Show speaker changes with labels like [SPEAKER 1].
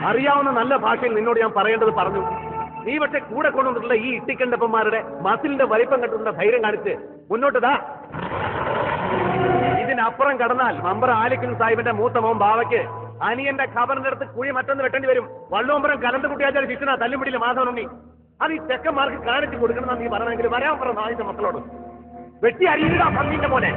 [SPEAKER 1] അറിയാവുന്ന നല്ല ഭാഷയിൽ നിന്നോട് ഞാൻ പറയേണ്ടത് പറഞ്ഞു. നീ പക്ഷെ കൂടെ കൊണ്ടുവന്നിട്ടുള്ള ഈ ഇട്ടിക്കണ്ടപ്പന്മാരുടെ മസിലിന്റെ വലിപ്പം കണ്ടിട്ടുള്ള ധൈര്യം കാണിച്ച് മുന്നോട്ട് ഇതിനപ്പുറം കടന്നാൽ മമ്പറ ആലിക്കൽ സാഹിബിന്റെ മൂത്ത മോൻ ബാവയ്ക്ക് അനിയന്റെ ഖബറിന്റെ അടുത്ത് കുഴി മറ്റൊന്ന് വെട്ടേണ്ടി വരും. വള്ളോമ്പരം കലന്ത് കുട്ടിയാച്ചാൽ ശിക്ഷണ തല്ലുപിടിയില്ല മാധവനുണ്ണി. അത് ഈ ചെക്കന്മാർക്ക് കാണിച്ച് കൊടുക്കണം നീ പറയണമെങ്കിൽ വരാൻ പറഞ്ഞ ആദ്യത്തെ മക്കളോട് വെട്ടി അരിയിടാ പന്നീന്റെ പോലെ.